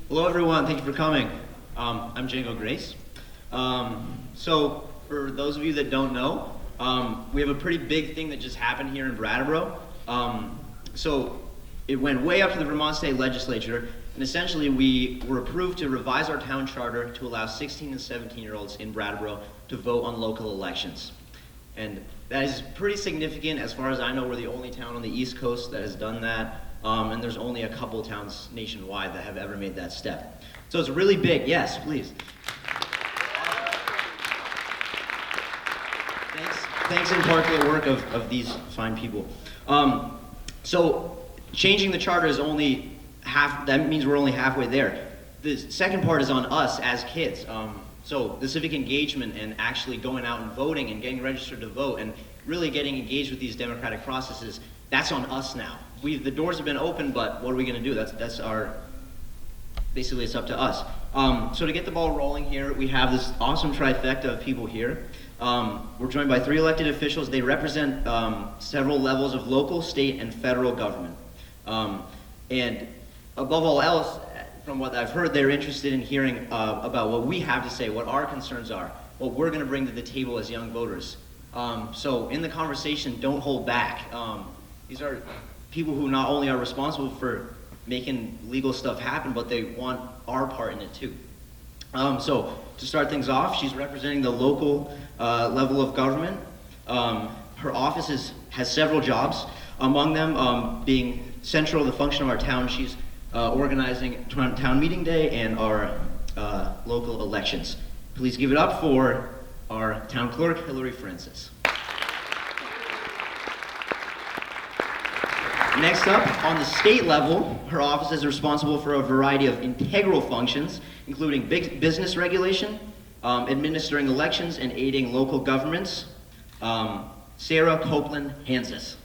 Hello everyone, thank you for coming. I'm Django Grace. So for those of you that don't know, we have a pretty big thing that just happened here in Brattleboro. So it went way up to the Vermont State Legislature, and essentially we were approved to revise our town charter to allow 16 and 17-year-olds in Brattleboro to vote on local elections. And that is pretty significant. As far as I know, we're the only town on the East Coast that has done that. And there's only a couple towns nationwide that have ever made that step. So it's really big. Yes, please. Thanks in part to the work of these fine people. So changing the charter is only half, that means we're only halfway there. The second part is on us as kids. So the civic engagement and actually going out and voting and getting registered to vote and really getting engaged with these democratic processes, that's on us now. The doors have been open, but what are we going to do? That's our, basically it's up to us. So to get the ball rolling here, we have this awesome trifecta of people here. We're joined by 3 elected officials. They represent several levels of local, state, and federal government. And above all else, from what I've heard, they're interested in hearing about what we have to say, what our concerns are, what we're going to bring to the table as young voters. So in the conversation, don't hold back. These are people who not only are responsible for making legal stuff happen, but they want our part in it too. So to start things off, she's representing the local level of government. Her office has several jobs, among them being central to the function of our town. She's organizing town meeting day and our local elections. Please give it up for our town clerk, Hillary Francis. Next up, on the state level, her office is responsible for a variety of integral functions, including business regulation, administering elections, and aiding local governments. Sarah Copeland Hansis.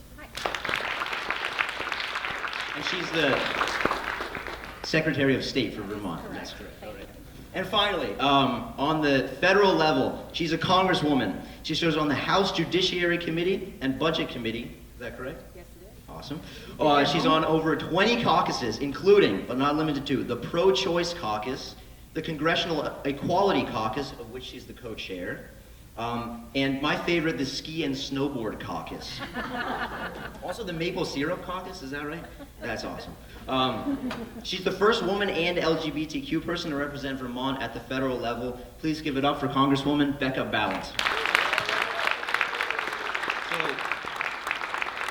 And she's the Secretary of State for Vermont. Correct. That's correct. All right. And finally, on the federal level, she's a congresswoman. She serves on the House Judiciary Committee and Budget Committee. Is that correct? Yes, it is. Awesome. She's on over 20 caucuses, including, but not limited to, the Pro-Choice Caucus, the Congressional Equality Caucus, of which she's the co-chair, and my favorite, the Ski and Snowboard Caucus. Also the Maple Syrup Caucus, is that right? That's awesome. She's the first woman and LGBTQ person to represent Vermont at the federal level. Please give it up for Congresswoman Becca Balent. So,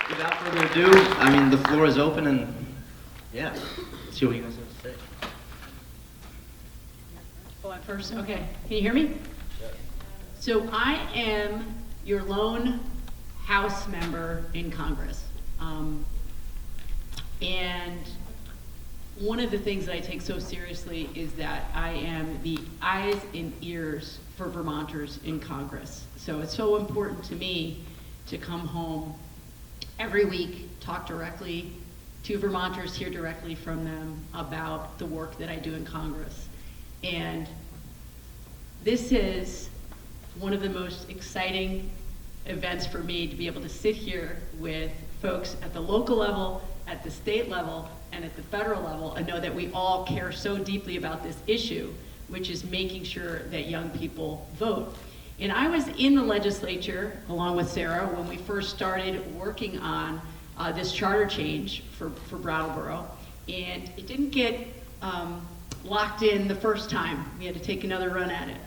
without further ado, I mean, the floor is open and yeah, let's see what you guys have to say. Oh, at first, okay. Can you hear me? So I am your lone House member in Congress. And one of the things that I take so seriously is that I am the eyes and ears for Vermonters in Congress. So it's so important to me to come home every week, talk directly to Vermonters, hear directly from them about the work that I do in Congress. And this is one of the most exciting events for me to be able to sit here with folks at the local level, at the state level, and at the federal level, and know that we all care so deeply about this issue, which is making sure that young people vote. And I was in the legislature, along with Sarah, when we first started working on this charter change for Brattleboro, and it didn't get locked in the first time. We had to take another run at it.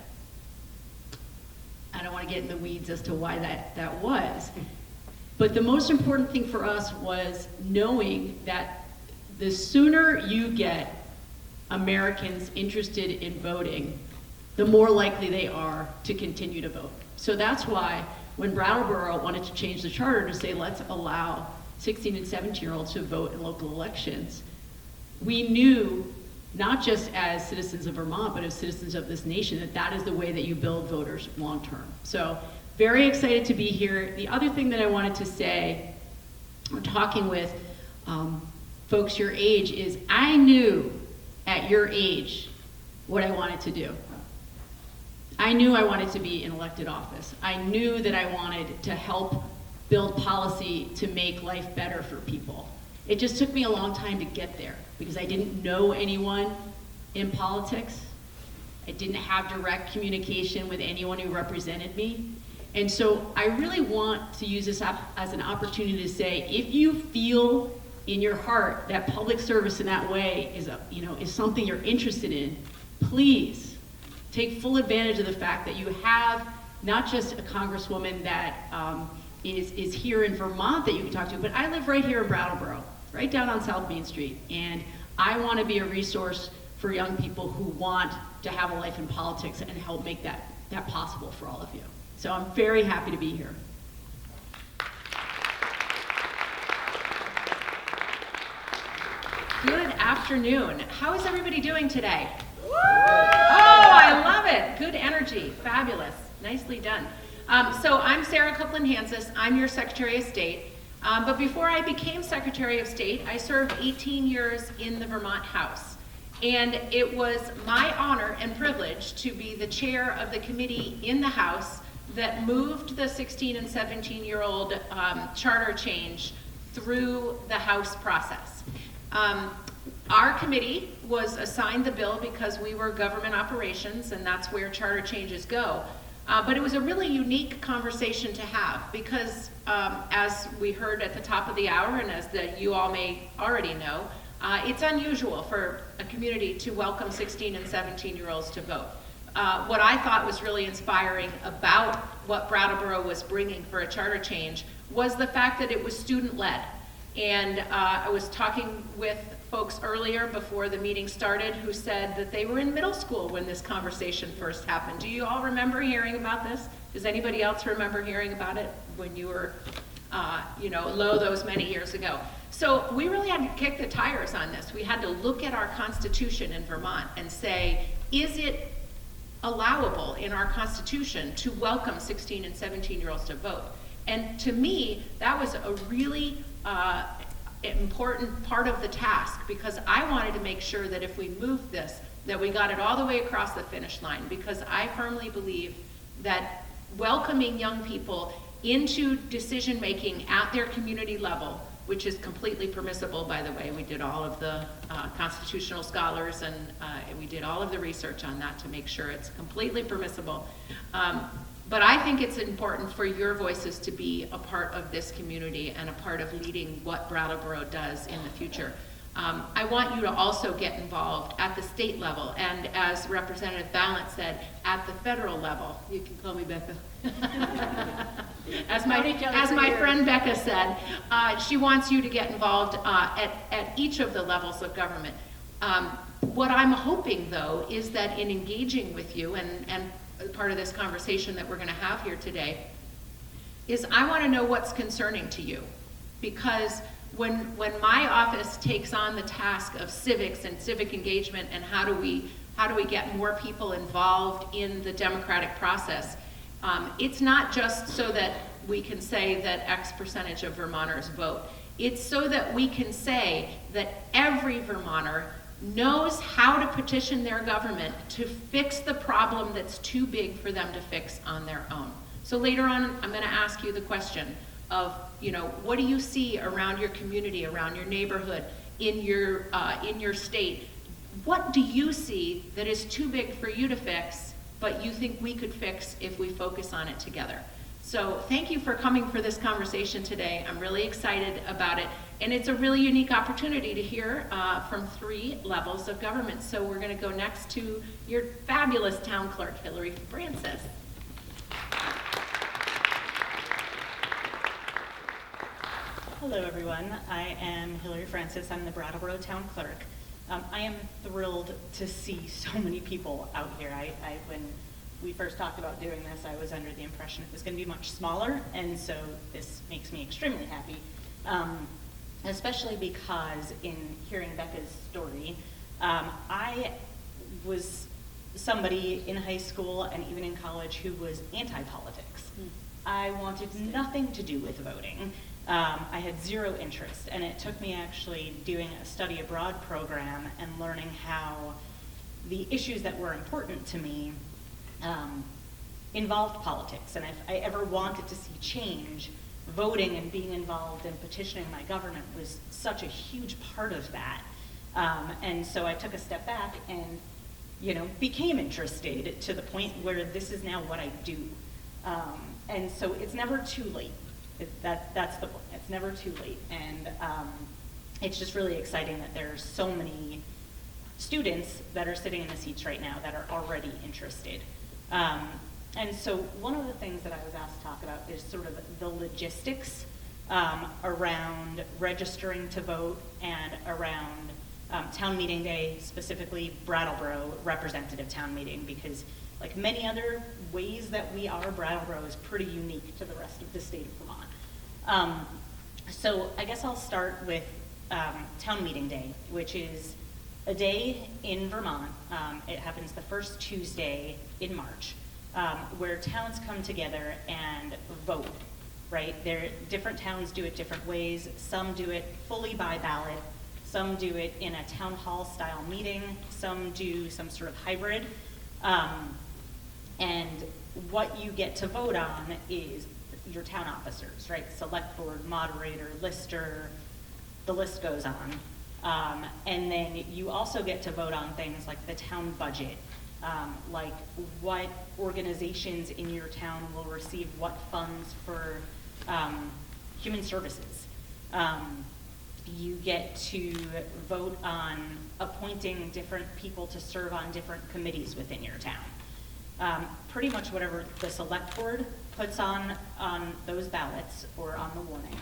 I don't want to get in the weeds as to why that was. But the most important thing for us was knowing that the sooner you get Americans interested in voting, the more likely they are to continue to vote. So that's why when Brattleboro wanted to change the charter to say, let's allow 16 and 17-year-olds to vote in local elections, we knew, not just as citizens of Vermont, but as citizens of this nation, that that is the way that you build voters long-term. So very excited to be here. The other thing that I wanted to say, we're talking with folks your age, is I knew at your age what I wanted to do. I knew I wanted to be in elected office. I knew that I wanted to help build policy to make life better for people. It just took me a long time to get there because I didn't know anyone in politics. I didn't have direct communication with anyone who represented me. And so I really want to use this as an opportunity to say, if you feel in your heart that public service in that way is something you're interested in, please take full advantage of the fact that you have not just a congresswoman that is here in Vermont that you can talk to, but I live right here in Brattleboro, right down on South Main Street. And I want to be a resource for young people who want to have a life in politics and help make that possible for all of you. So I'm very happy to be here. Good afternoon. How is everybody doing today? Oh, I love it. Good energy. Fabulous. Nicely done. So I'm Sarah Copeland-Hansis. I'm your Secretary of State. But before I became Secretary of State, I served 18 years in the Vermont House. And it was my honor and privilege to be the chair of the committee in the House that moved the 16 and 17-year-old charter change through the House process. Our committee was assigned the bill because we were government operations, and that's where charter changes go. But it was a really unique conversation to have because, as we heard at the top of the hour, and as you all may already know, it's unusual for a community to welcome 16 and 17-year-olds to vote. What I thought was really inspiring about what Brattleboro was bringing for a charter change was the fact that it was student-led. And I was talking with folks earlier before the meeting started who said that they were in middle school when this conversation first happened. Do you all remember hearing about this? Does anybody else remember hearing about it when you were, low those many years ago? So we really had to kick the tires on this. We had to look at our Constitution in Vermont and say, is it allowable in our Constitution to welcome 16 and 17-year-olds to vote? And to me, that was a really important part of the task because I wanted to make sure that if we moved this, that we got it all the way across the finish line, because I firmly believe that welcoming young people into decision-making at their community level, which is completely permissible, by the way. We did all of the constitutional scholars and we did all of the research on that to make sure it's completely permissible. But I think it's important for your voices to be a part of this community and a part of leading what Brattleboro does in the future. I want you to also get involved at the state level, and as Representative Balent said, at the federal level. You can call me Becca. As my friend Becca said, she wants you to get involved at each of the levels of government. What I'm hoping, though, is that in engaging with you, and part of this conversation that we're going to have here today, is I want to know what's concerning to you. Because when my office takes on the task of civics and civic engagement and how do we get more people involved in the democratic process, it's not just so that we can say that X percentage of Vermonters vote. It's so that we can say that every Vermonter knows how to petition their government to fix the problem that's too big for them to fix on their own. So later on, I'm going to ask you the question of, what do you see around your community, around your neighborhood, in your state? What do you see that is too big for you to fix, but you think we could fix if we focus on it together? So thank you for coming for this conversation today. I'm really excited about it. And it's a really unique opportunity to hear from 3 levels of government. So we're going to go next to your fabulous town clerk, Hillary Francis. Hello, everyone. I am Hillary Francis. I'm the Brattleboro Town Clerk. I am thrilled to see so many people out here. When we first talked about doing this, I was under the impression it was going to be much smaller, and so this makes me extremely happy, especially because in hearing Becca's story, I was somebody in high school and even in college who was anti-politics. I wanted nothing to do with voting. I had zero interest, and it took me actually doing a study abroad program and learning how the issues that were important to me involved politics. And if I ever wanted to see change, voting and being involved in petitioning my government was such a huge part of that. And so I took a step back and, became interested to the point where this is now what I do. And so it's never too late. That's the point. It's never too late. And it's just really exciting that there's so many students that are sitting in the seats right now that are already interested. And so one of the things that I was asked to talk about is sort of the logistics around registering to vote and around town meeting day, specifically Brattleboro representative town meeting, because like many other ways that we are, Brattleboro is pretty unique to the rest of the state of Vermont. So I guess I'll start with town meeting day, which is a day in Vermont. It happens the first Tuesday in March, where towns come together and vote, right? Different towns do it different ways. Some do it fully by ballot. Some do it in a town hall style meeting. Some do some sort of hybrid. And what you get to vote on is your town officers, right? Select board, moderator, lister, the list goes on. And then you also get to vote on things like the town budget, like what organizations in your town will receive what funds for human services. You get to vote on appointing different people to serve on different committees within your town. Pretty much whatever the select board puts on those ballots or on the warning,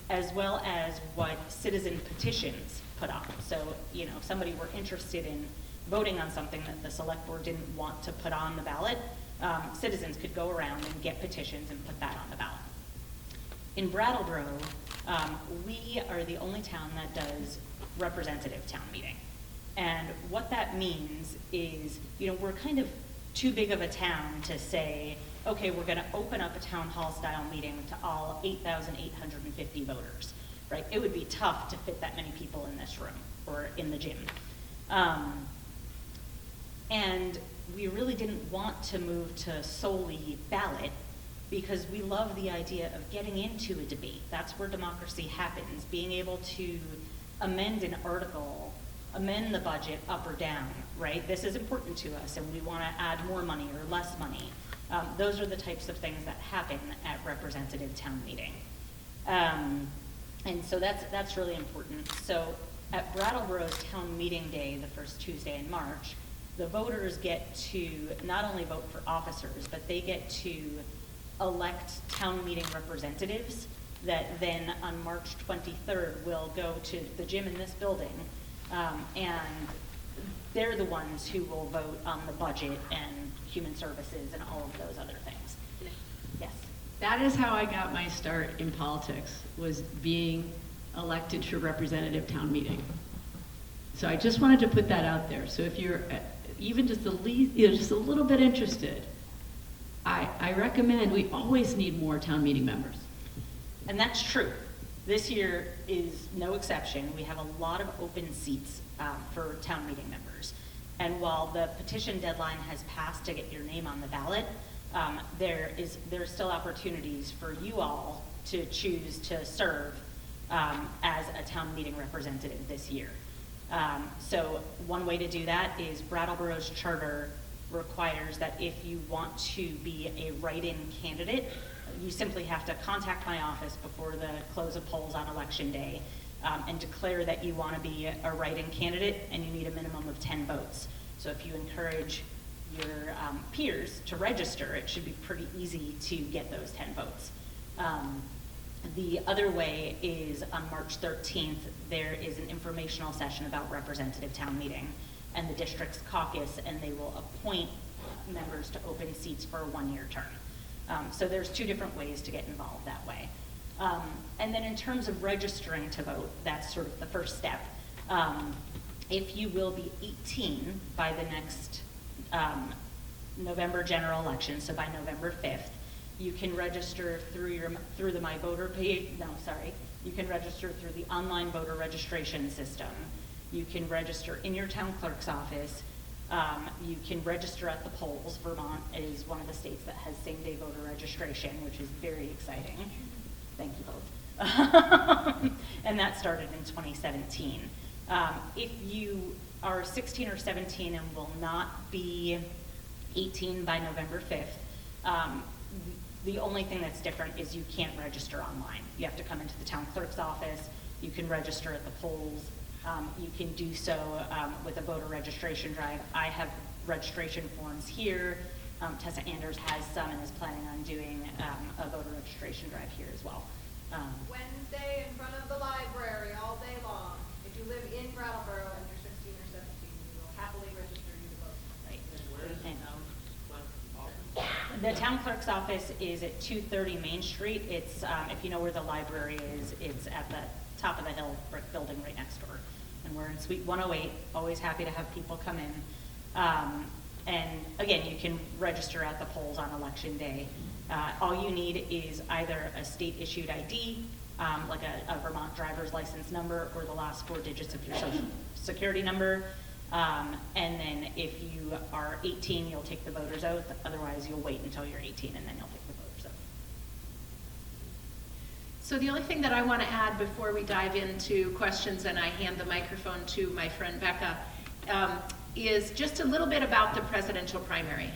as well as what citizen petitions put on. So, if somebody were interested in voting on something that the select board didn't want to put on the ballot, citizens could go around and get petitions and put that on the ballot. In Brattleboro, we are the only town that does representative town meeting. And what that means is, we're kind of too big of a town to say, okay, we're gonna open up a town hall style meeting to all 8,850 voters, right? It would be tough to fit that many people in this room or in the gym. And we really didn't want to move to solely ballot because we love the idea of getting into a debate. That's where democracy happens, being able to amend an article, amend the budget up or down, right? This is important to us and we wanna add more money or less money. Those are the types of things that happen at representative town meeting. And so that's really important. So at Brattleboro's town meeting day, the first Tuesday in March, the voters get to not only vote for officers, but they get to elect town meeting representatives that then on March 23rd will go to the gym in this building, and they're the ones who will vote on the budget and human services and all of those other things. Yes. That is how I got my start in politics, was being elected to representative town meeting. So I just wanted to put that out there. So if you're even just just a little bit interested, I recommend, we always need more town meeting members. And that's true. This year is no exception. We have a lot of open seats for town meeting members. And while the petition deadline has passed to get your name on the ballot, there are still opportunities for you all to choose to serve as a town meeting representative this year. So one way to do that is Brattleboro's charter requires that if you want to be a write-in candidate, you simply have to contact my office before the close of polls on election day and declare that you want to be a write-in candidate, and you need a minimum of 10 votes. So if you encourage your peers to register, it should be pretty easy to get those 10 votes. The other way is on March 13th, there is an informational session about representative town meeting and the district's caucus, and they will appoint members to open seats for a one-year term. So there's two different ways to get involved that way. And then in terms of registering to vote, that's sort of the first step. If you will be 18 by the next November general election, so by November 5th, you can register through the My Voter page. No, sorry. You can register through the online voter registration system. You can register in your town clerk's office. You can register at the polls. Vermont is one of the states that has same-day voter registration, which is very exciting. Thank you both. And that started in 2017. If you are 16 or 17 and will not be 18 by November 5th, the only thing that's different is you can't register online. You have to come into the town clerk's office. You can register at the polls. You can do so with a voter registration drive. I have registration forms here. Tessa Anders has some and is planning on doing a voter registration drive here as well. Wednesday in front of the library all day long. If you live in Brattleboro and you're 16 or 17, we will happily register you to vote. Right. Where is the And town clerk's office? the town clerk's office is at 230 Main Street. It's, if you know where the library is, it's at the top of the hill brick building right next door. And we're in Suite 108, always happy to have people come in. And again, you can register at the polls on election day. All you need is either a state issued ID, like a Vermont driver's license number, or the last 4 digits of your social security number. And then if you are 18, you'll take the voter's oath. Otherwise, you'll wait until you're 18 and then you'll take the voter's oath. So the only thing that I want to add before we dive into questions and I hand the microphone to my friend Becca is just a little bit about the presidential primary.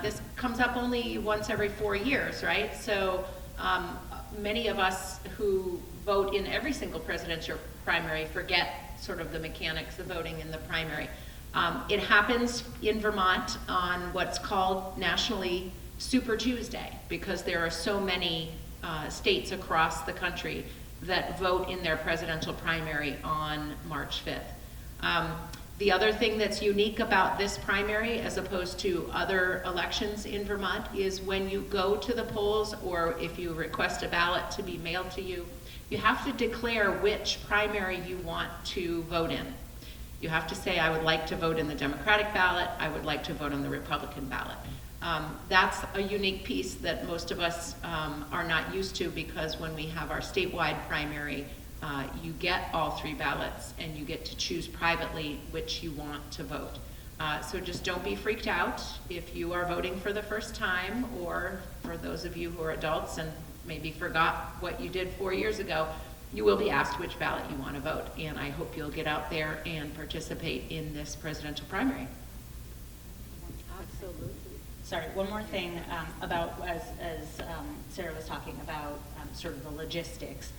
This comes up only once every 4 years, right? So many of us who vote in every single presidential primary forget sort of the mechanics of voting in the primary. It happens in Vermont on what's called nationally Super Tuesday, because there are so many states across the country that vote in their presidential primary on March 5th. The other thing that's unique about this primary as opposed to other elections in Vermont is when you go to the polls, or if you request a ballot to be mailed to you, you have to declare which primary you want to vote in. You have to say, I would like to vote in the Democratic ballot, I would like to vote on the Republican ballot. That's a unique piece that most of us are not used to, because when we have our statewide primary, you get all 3 ballots and you get to choose privately which you want to vote. So just don't be freaked out if you are voting for the first time, or for those of you who are adults and maybe forgot what you did 4 years ago, you will be asked which ballot you want to vote. And I hope you'll get out there and participate in this presidential primary. Absolutely. Sorry, one more thing about, as Sarah was talking about, sort of the logistics.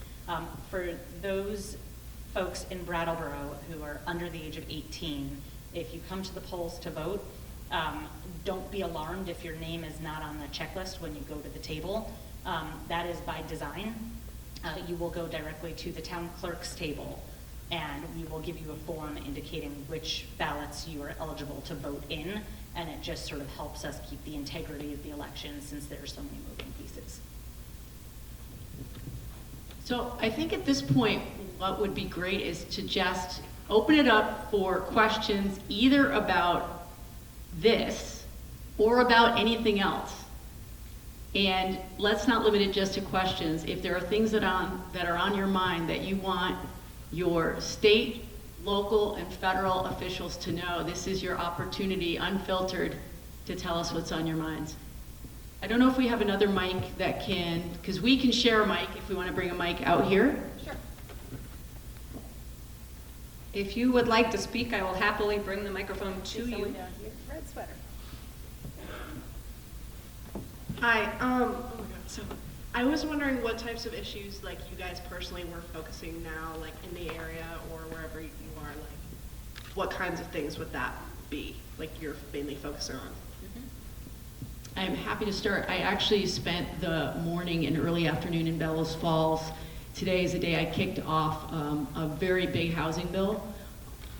For those folks in Brattleboro who are under the age of 18, if you come to the polls to vote, don't be alarmed if your name is not on the checklist when you go to the table. That is by design. You will go directly to the town clerk's table, and we will give you a form indicating which ballots you are eligible to vote in, and it just sort of helps us keep the integrity of the election since there are so many moving pieces. So I think at this point, what would be great is to just open it up for questions either about this or about anything else. And let's not limit it just to questions. If there are things that are on your mind that you want your state, local, and federal officials to know, this is your opportunity, unfiltered, to tell us what's on your minds. I don't know if we have another mic that can, because we can share a mic if we want to bring a mic out here. Sure. If you would like to speak, I will happily bring the microphone to Someone you. down here, red sweater. Hi, oh my God, so I was wondering what types of issues like you guys personally were focusing now, like in the area or wherever you are, like what kinds of things would that be, like you're mainly focusing on? I'm happy to start. I actually spent the morning and early afternoon in Bellows Falls. Today is the day I kicked off a very big housing bill.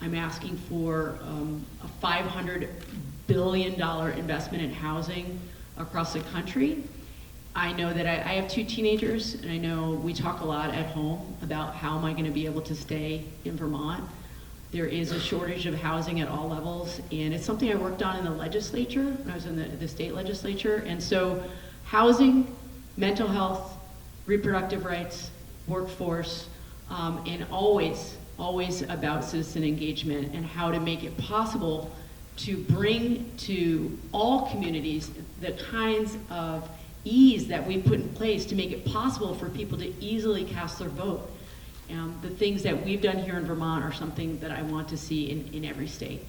I'm asking for a $500 billion investment in housing across the country. I know that I have 2 teenagers, and I know we talk a lot at home about how am I going to be able to stay in Vermont. There is a shortage of housing at all levels, and it's something I worked on in the legislature when I was in the state legislature. And so housing, mental health, reproductive rights, workforce, and always about citizen engagement and how to make it possible to bring to all communities the kinds of ease that we put in place to make it possible for people to easily cast their vote. The things that we've done here in Vermont are something that I want to see in every state.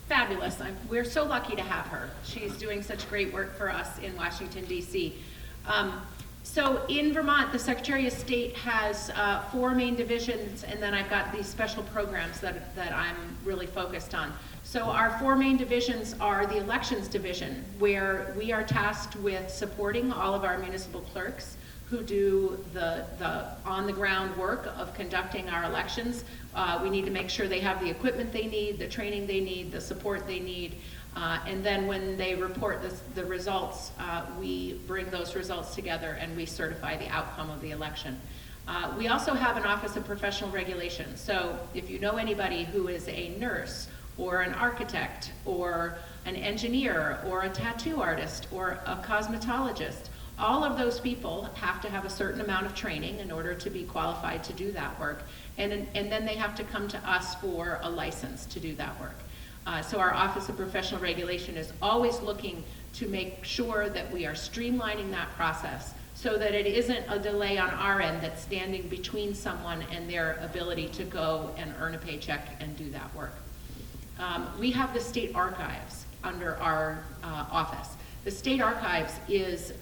Fabulous. We're so lucky to have her. She's doing such great work for us in Washington, D.C. So in Vermont, the Secretary of State has 4 main divisions, and then I've got these special programs that I'm really focused on. So our 4 main divisions are the Elections Division, where we are tasked with supporting all of our municipal clerks who do the on-the-ground work of conducting our elections. We need to make sure they have the equipment they need, the training they need, the support they need. And then when they report the results, we bring those results together and we certify the outcome of the election. We also have an Office of Professional Regulation. So if you know anybody who is a nurse or an architect or an engineer or a tattoo artist or a cosmetologist, all of those people have to have a certain amount of training in order to be qualified to do that work. And then they have to come to us for a license to do that work. So our Office of Professional Regulation is always looking to make sure that we are streamlining that process so that it isn't a delay on our end that's standing between someone and their ability to go and earn a paycheck and do that work. We have the State Archives under our office. The State Archives is,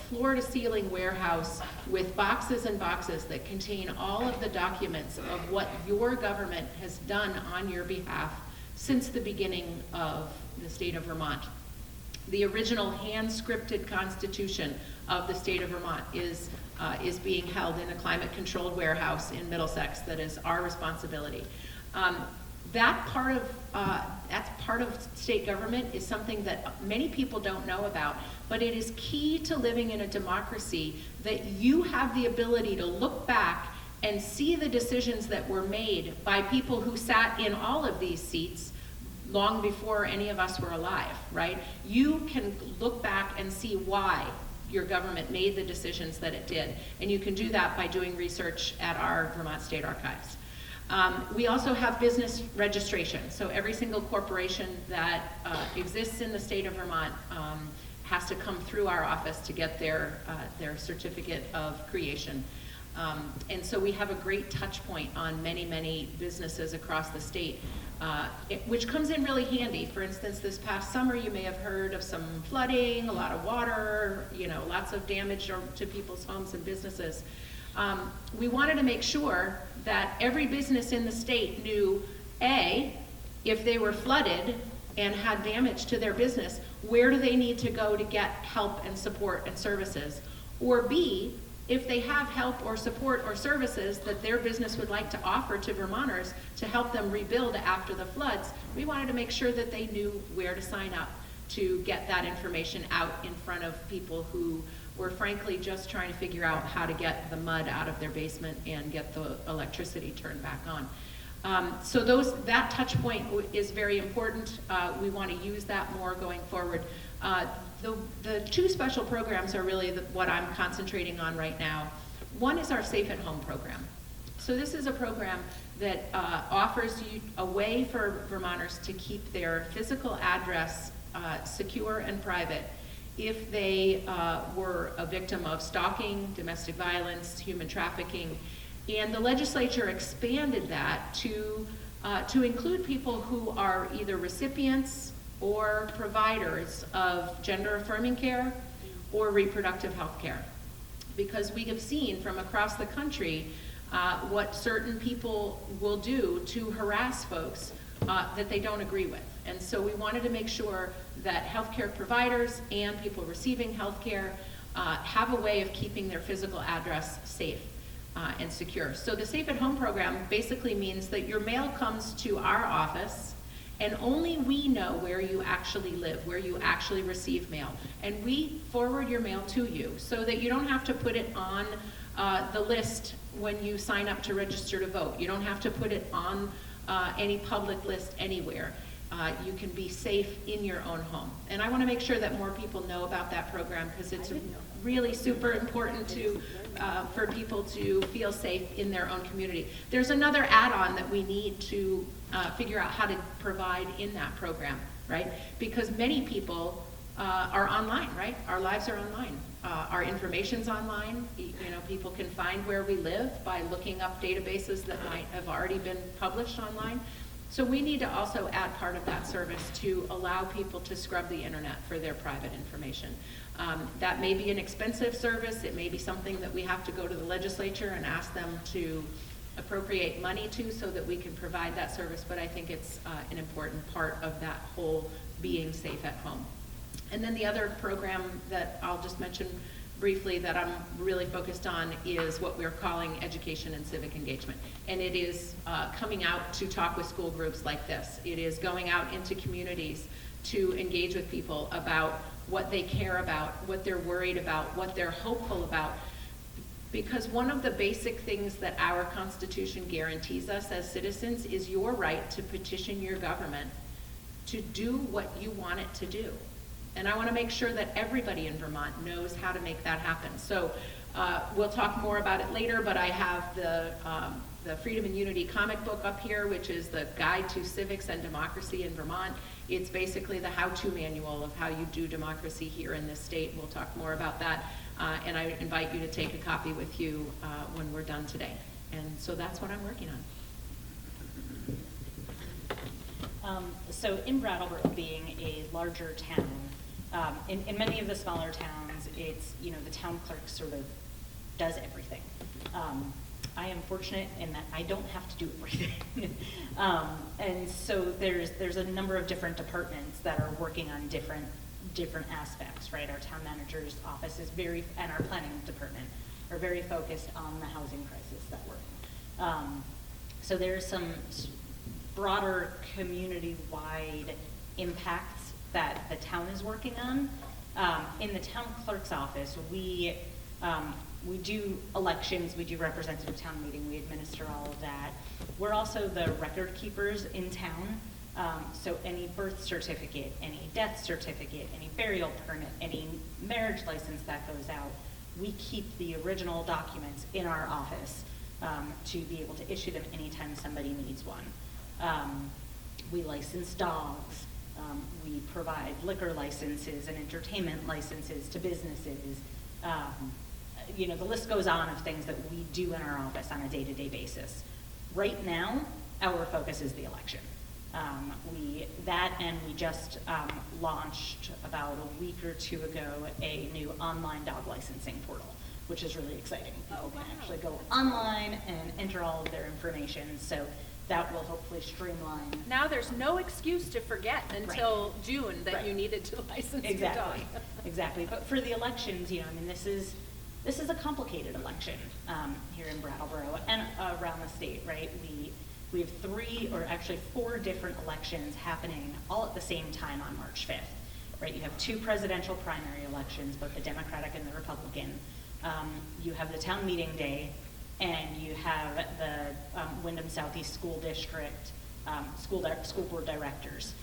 floor-to-ceiling warehouse with boxes and boxes that contain all of the documents of what your government has done on your behalf since the beginning of the state of Vermont. The original hand-scripted Constitution of the state of Vermont is being held in a climate-controlled warehouse in Middlesex that is our responsibility. That's part of state government is something that many people don't know about, but it is key to living in a democracy that you have the ability to look back and see the decisions that were made by people who sat in all of these seats long before any of us were alive, right? You can look back and see why your government made the decisions that it did, and you can do that by doing research at our Vermont State Archives. We also have business registration. So every single corporation that exists in the state of Vermont has to come through our office to get their certificate of creation. And so we have a great touch point on many, many businesses across the state, which comes in really handy. For instance, this past summer, you may have heard of some flooding, a lot of water, lots of damage to people's homes and businesses. We wanted to make sure that every business in the state knew, A, if they were flooded and had damage to their business, where do they need to go to get help and support and services? Or B, if they have help or support or services that their business would like to offer to Vermonters to help them rebuild after the floods, we wanted to make sure that they knew where to sign up to get that information out in front of people who were frankly just trying to figure out how to get the mud out of their basement and get the electricity turned back on. So that touch point is very important. We want to use that more going forward. The 2 special programs are really what I'm concentrating on right now. One is our Safe at Home program. So this is a program that offers you a way for Vermonters to keep their physical address secure and private if they were a victim of stalking, domestic violence, human trafficking. And the legislature expanded that to include people who are either recipients or providers of gender-affirming care or reproductive health care. Because we have seen from across the country what certain people will do to harass folks that they don't agree with. And so we wanted to make sure that healthcare providers and people receiving healthcare have a way of keeping their physical address safe and secure. So the Safe at Home program basically means that your mail comes to our office and only we know where you actually live, where you actually receive mail. And we forward your mail to you so that you don't have to put it on the list when you sign up to register to vote. You don't have to put it on any public list anywhere. You can be safe in your own home. And I want to make sure that more people know about that program because it's really super important for people to feel safe in their own community. There's another add-on that we need to figure out how to provide in that program, right? Because many people are online, right? Our lives are online. our information's online. You know, people can find where we live by looking up databases that might have already been published online. So we need to also add part of that service to allow people to scrub the internet for their private information. That may be an expensive service. It may be something that we have to go to the legislature and ask them to appropriate money to so that we can provide that service, but I think it's an important part of that whole being safe at home. And then the other program that I'll just mention briefly that I'm really focused on is what we're calling education and civic engagement. And it is coming out to talk with school groups like this. It is going out into communities to engage with people about what they care about, what they're worried about, what they're hopeful about. Because one of the basic things that our Constitution guarantees us as citizens is your right to petition your government to do what you want it to do. And I want to make sure that everybody in Vermont knows how to make that happen. So we'll talk more about it later, but I have the Freedom and Unity comic book up here, which is the Guide to Civics and Democracy in Vermont. It's basically the how-to manual of how you do democracy here in this state. We'll talk more about that. And I invite you to take a copy with you when we're done today. And so that's what I'm working on. So in Brattleboro, being a larger town, in many of the smaller towns, it's, you know, the town clerk sort of does everything. I am fortunate in that I don't have to do everything. And so there's a number of different departments that are working on different aspects, right? Our town manager's office is and our planning department are very focused on the housing crisis that we're in. So there's some broader community-wide impacts that the town is working on. In the town clerk's office, we do elections, we do representative town meeting, we administer all of that. We're also the record keepers in town. So any birth certificate, any death certificate, any burial permit, any marriage license that goes out, we keep the original documents in our office to be able to issue them anytime somebody needs one. We license dogs. We provide liquor licenses and entertainment licenses to businesses. You know, the list goes on of things that we do in our office on a day-to-day basis. Right now, our focus is the election. We just launched about a week or two ago a new online dog licensing portal, which is really exciting. People can actually go online and enter all of their information, so that will hopefully streamline. Now there's no excuse to forget until June that you needed to license your dog. Exactly. But for the elections, you know, I mean, this is a complicated election here in Brattleboro and around the state, right? We have 3 or actually 4 different elections happening all at the same time on March 5th, right? You have 2 presidential primary elections, both the Democratic and the Republican. You have the town meeting day, and you have the Wyndham Southeast School District school board directors.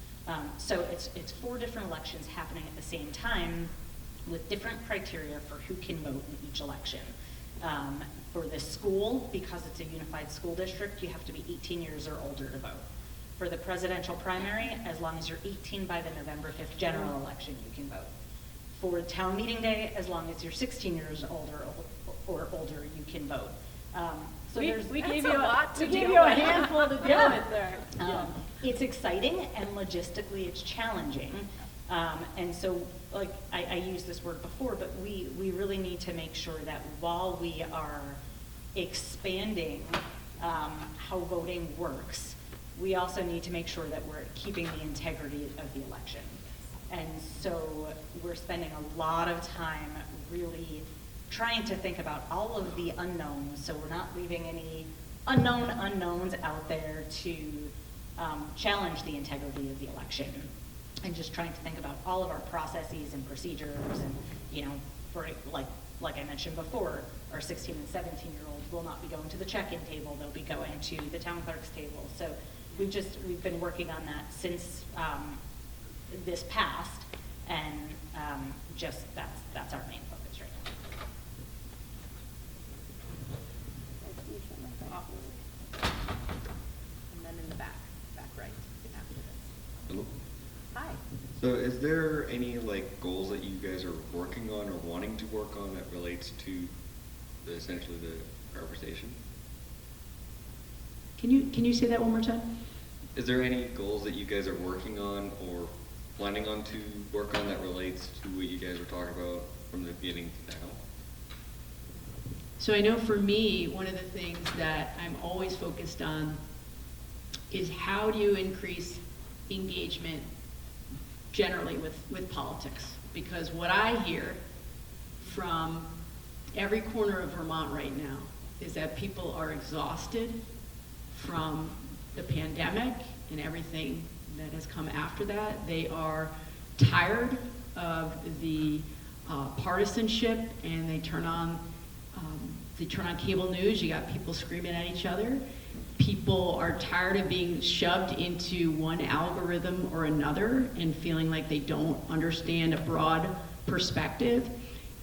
So it's 4 different elections happening at the same time with different criteria for who can vote in each election. For the school, because it's a unified school district, you have to be 18 years or older to vote. For the presidential primary, as long as you're 18 by the November 5th general election, you can vote. For town meeting day, as long as you're 16 years older or older, you can vote. So We gave That's you a lot to we gave deal you a with. handful to deal Yeah. with there. It's exciting and logistically it's challenging. And so, like I used this word before, but we really need to make sure that while we are expanding how voting works, we also need to make sure that we're keeping the integrity of the election. And so we're spending a lot of time really trying to think about all of the unknowns, so we're not leaving any unknown unknowns out there to challenge the integrity of the election, and just trying to think about all of our processes and procedures, and, you know, for like I mentioned before, our 16 and 17-year-olds will not be going to the check-in table, they'll be going to the town clerk's table. So we've been working on that since this passed, and just that's our main focus right now. And then in the back right after this. Hello. Hi. So is there any like goals that you guys are working on or wanting to work on that relates to essentially the conversation? Can you say that one more time? Is there any goals that you guys are working on or planning on to work on that relates to what you guys were talking about from the beginning to now? So I know for me, one of the things that I'm always focused on is how do you increase engagement generally with politics? Because what I hear from every corner of Vermont right now is that people are exhausted from the pandemic and everything that has come after that. They are tired of the partisanship, and they turn on cable news. You got people screaming at each other. People are tired of being shoved into one algorithm or another and feeling like they don't understand a broad perspective.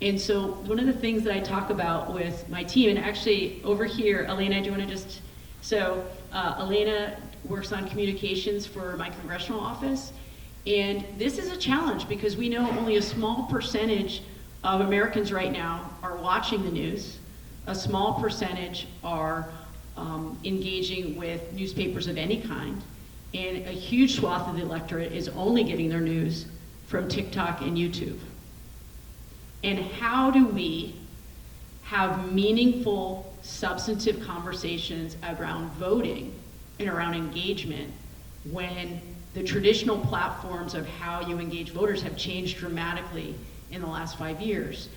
And so one of the things that I talk about with my team, and actually over here, Elena, do you want to just, so Elena works on communications for my congressional office, and this is a challenge because we know only a small percentage of Americans right now are watching the news. A small percentage are engaging with newspapers of any kind, and a huge swath of the electorate is only getting their news from TikTok and YouTube. And how do we have meaningful, substantive conversations around voting and around engagement when the traditional platforms of how you engage voters have changed dramatically in the last 5 years?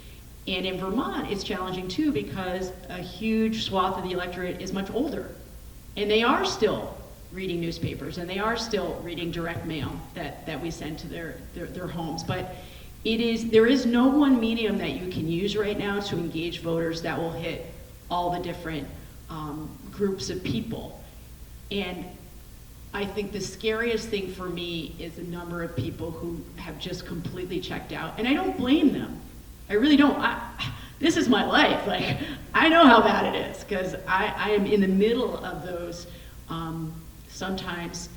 And in Vermont, it's challenging too because a huge swath of the electorate is much older. And they are still reading newspapers, and they are still reading direct mail that we send to their homes. But there is no one medium that you can use right now to engage voters that will hit all the different groups of people. And I think the scariest thing for me is the number of people who have just completely checked out. And I don't blame them. I really don't. This is my life. Like, I know how bad it is because I am in the middle of those sometimes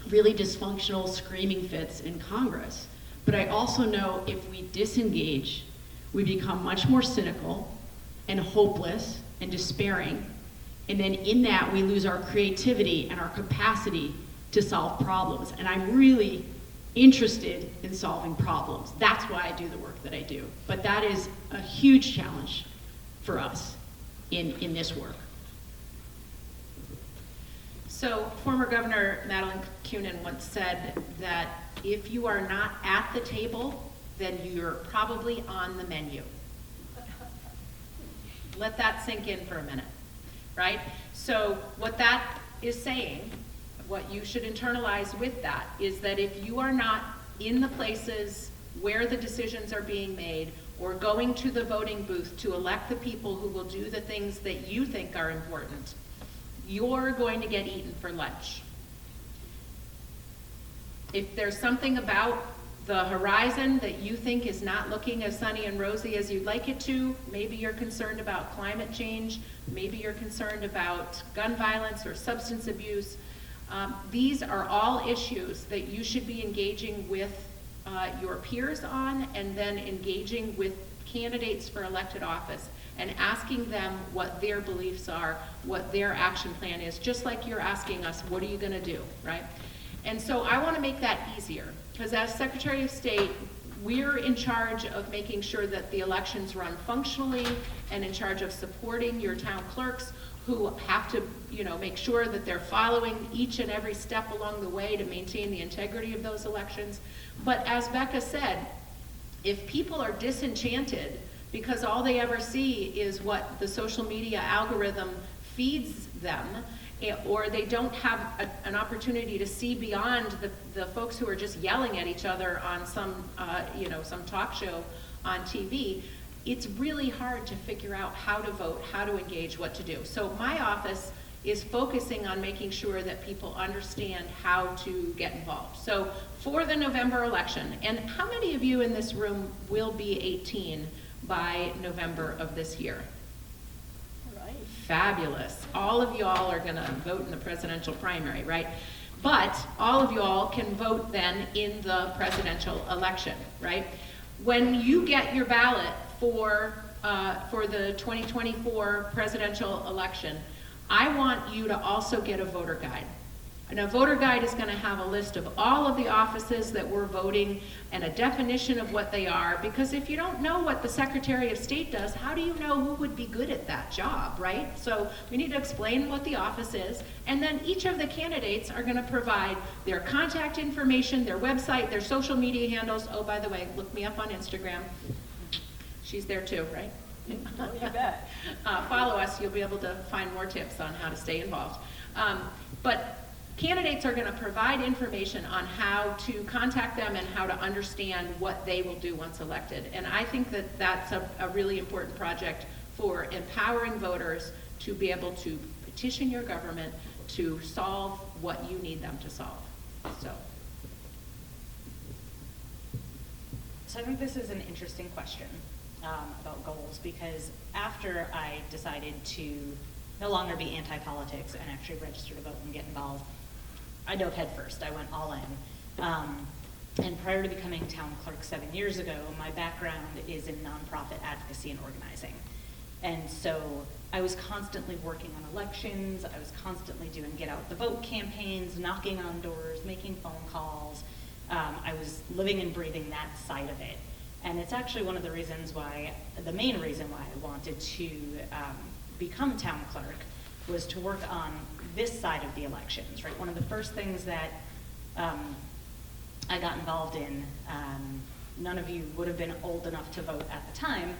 really dysfunctional screaming fits in Congress. But I also know if we disengage, we become much more cynical and hopeless and despairing. And then in that, we lose our creativity and our capacity to solve problems. And I'm really interested in solving problems. That's why I do the work that I do. But that is a huge challenge for us in this work. So former Governor Madeline Kunin once said that if you are not at the table, then you're probably on the menu. Let that sink in for a minute, right? So what that is saying, what you should internalize with that is that if you are not in the places where the decisions are being made or going to the voting booth to elect the people who will do the things that you think are important, you're going to get eaten for lunch. If there's something about the horizon that you think is not looking as sunny and rosy as you'd like it to, maybe you're concerned about climate change, maybe you're concerned about gun violence or substance abuse, these are all issues that you should be engaging with your peers on, and then engaging with candidates for elected office and asking them what their beliefs are, what their action plan is, just like you're asking us, what are you going to do, right? And so I want to make that easier, because as Secretary of State, we're in charge of making sure that the elections run functionally and in charge of supporting your town clerks who have to, make sure that they're following each and every step along the way to maintain the integrity of those elections. But as Becca said, if people are disenchanted because all they ever see is what the social media algorithm feeds them, or they don't have an opportunity to see beyond the folks who are just yelling at each other on some talk show on TV, it's really hard to figure out how to vote, how to engage, what to do. So my office is focusing on making sure that people understand how to get involved. So for the November election, and how many of you in this room will be 18 by November of this year? Fabulous. All of y'all are gonna vote in the presidential primary, right? But all of you all can vote then in the presidential election, right? When you get your ballot for the 2024 presidential election, I want you to also get a voter guide. And a voter guide is going to have a list of all of the offices that we're voting and a definition of what they are, because if you don't know what the Secretary of State does, how do you know who would be good at that job, right? So we need to explain what the office is, and then each of the candidates are going to provide their contact information, their website, their social media handles. Oh, by the way, look me up on Instagram. She's there too, right? Oh, you bet. Follow us, you'll be able to find more tips on how to stay involved. But candidates are going to provide information on how to contact them and how to understand what they will do once elected. And I think that that's a really important project for empowering voters to be able to petition your government to solve what you need them to solve. So I think this is an interesting question about goals, because after I decided to no longer be anti-politics and actually register to vote and get involved, I dove head first. I went all in. And prior to becoming town clerk 7 years ago, my background is in nonprofit advocacy and organizing. And so I was constantly working on elections. I was constantly doing get out the vote campaigns, knocking on doors, making phone calls. I was living and breathing that side of it. And it's actually one of the reasons why, the main reason why I wanted to become town clerk was to work on this side of the elections, right? One of the first things that I got involved in, none of you would have been old enough to vote at the time,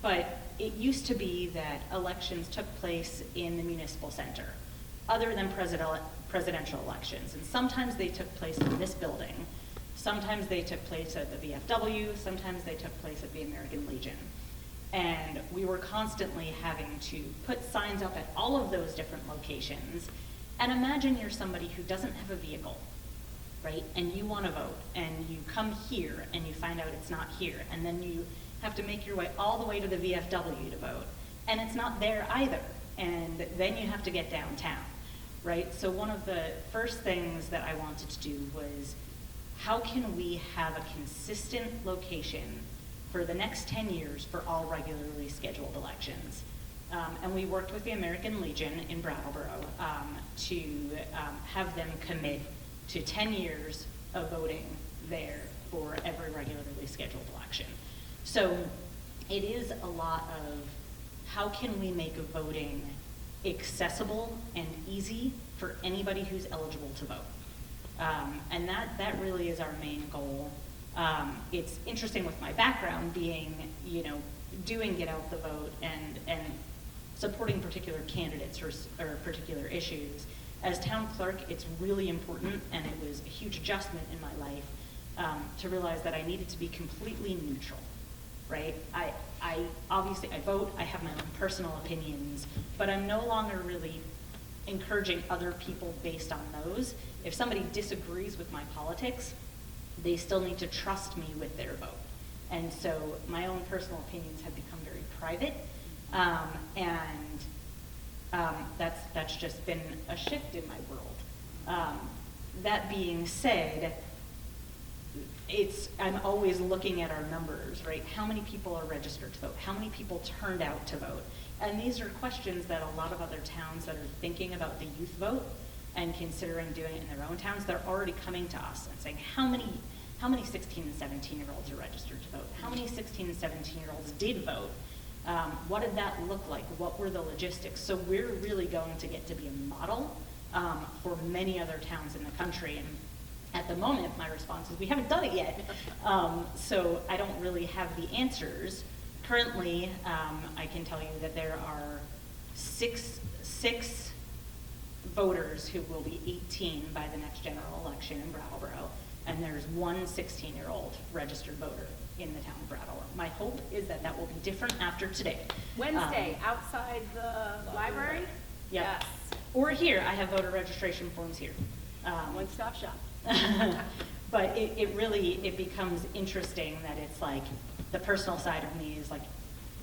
but it used to be that elections took place in the municipal center, other than presidential elections. And sometimes they took place in this building, sometimes they took place at the VFW, sometimes they took place at the American Legion. And we were constantly having to put signs up at all of those different locations. And imagine you're somebody who doesn't have a vehicle, right? And you want to vote, and you come here and you find out it's not here. And then you have to make your way all the way to the VFW to vote, and it's not there either. And then you have to get downtown, right? So one of the first things that I wanted to do was, how can we have a consistent location for the next 10 years for all regularly scheduled elections? And we worked with the American Legion in Brattleboro to have them commit to 10 years of voting there for every regularly scheduled election. So it is a lot of, how can we make voting accessible and easy for anybody who's eligible to vote? And that really is our main goal. It's interesting with my background being, doing get out the vote and supporting particular candidates or particular issues. As town clerk, it's really important, and it was a huge adjustment in my life to realize that I needed to be completely neutral, right? I obviously vote, I have my own personal opinions, but I'm no longer really encouraging other people based on those. If somebody disagrees with my politics, they still need to trust me with their vote. And so my own personal opinions have become very private, that's just been a shift in my world. That being said, I'm always looking at our numbers, right? How many people are registered to vote? How many people turned out to vote? And these are questions that a lot of other towns that are thinking about the youth vote and considering doing it in their own towns, they're already coming to us and saying, how many 16 and 17-year-olds are registered to vote? How many 16 and 17-year-olds did vote? What did that look like? What were the logistics? So we're really going to get to be a model for many other towns in the country. And at the moment, my response is we haven't done it yet. So I don't really have the answers. Currently, I can tell you that there are six voters who will be 18 by the next general election in Brattleboro, and there's one 16-year-old registered voter in the town of Brattleboro. My hope is that that will be different after today. Wednesday, outside the library? Yep. Yes. Or here, I have voter registration forms here. One-stop shop. But it becomes interesting that it's like, the personal side of me is like,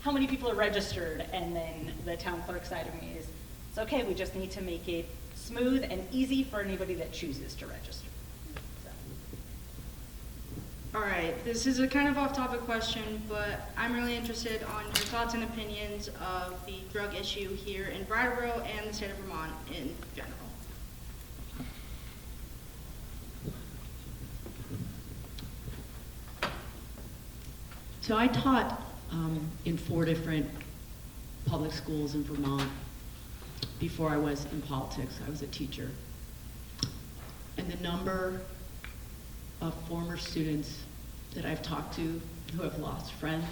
how many people are registered? And then the town clerk side of me is, it's okay, we just need to make it smooth and easy for anybody that chooses to register. So. All right, this is a kind of off-topic question, but I'm really interested on your thoughts and opinions of the drug issue here in Brattleboro and the state of Vermont in general. So I taught in 4 different public schools in Vermont before I was in politics. I was a teacher. And the number of former students that I've talked to who have lost friends,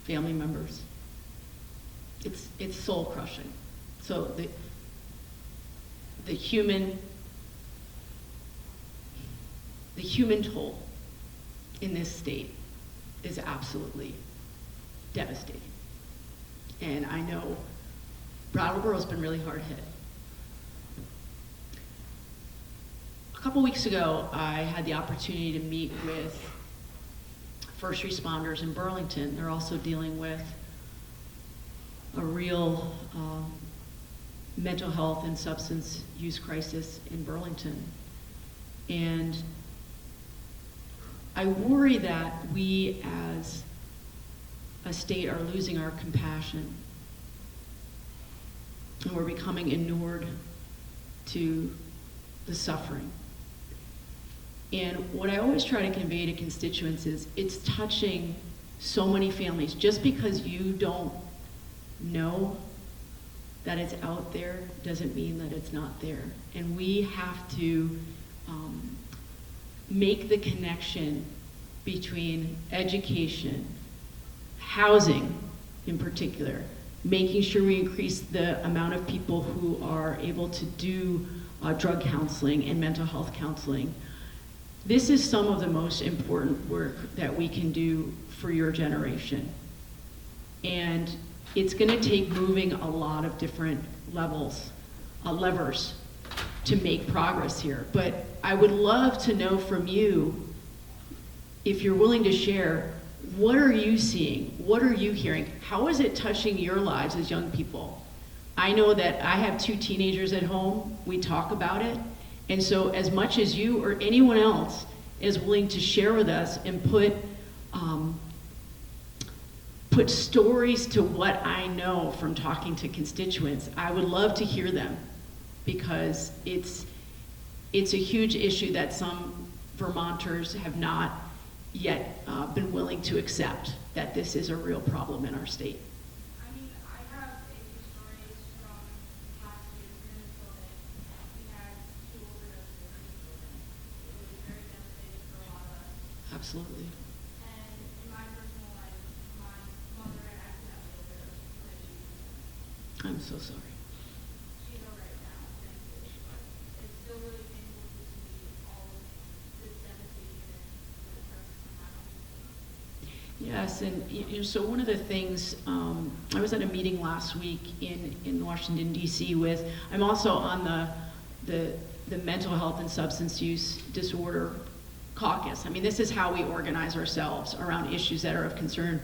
family members, it's soul crushing. So the human toll in this state is absolutely devastating. And I know Brattleboro's been really hard hit. A couple weeks ago, I had the opportunity to meet with first responders in Burlington. They're also dealing with a real mental health and substance use crisis in Burlington. And I worry that we as a state are losing our compassion, and we're becoming inured to the suffering. And what I always try to convey to constituents is it's touching so many families. Just because you don't know that it's out there doesn't mean that it's not there. And we have to make the connection between education, housing in particular, making sure we increase the amount of people who are able to do drug counseling and mental health counseling. This is some of the most important work that we can do for your generation. And it's gonna take moving a lot of different levers to make progress here. But I would love to know from you, if you're willing to share, what are you seeing? What are you hearing? How is it touching your lives as young people? I know that I have 2 teenagers at home. We talk about it. And so as much as you or anyone else is willing to share with us and put stories to what I know from talking to constituents, I would love to hear them, because it's a huge issue that some Vermonters have not yet been willing to accept, that this is a real problem in our state. I mean, I have a few stories from past years in Minnesota. We had 2 overdoses in Minnesota. It was very devastating for a lot of us. Absolutely. And in my personal life, my mother had accidentally overdosed when she was I'm so sorry. she's all right now, thankfully, but it's still really painful to see all of this devastation that starts to happen. Yes, and so one of the things, I was at a meeting last week in Washington D.C. with, I'm also on the mental health and substance use disorder caucus. I mean, this is how we organize ourselves around issues that are of concern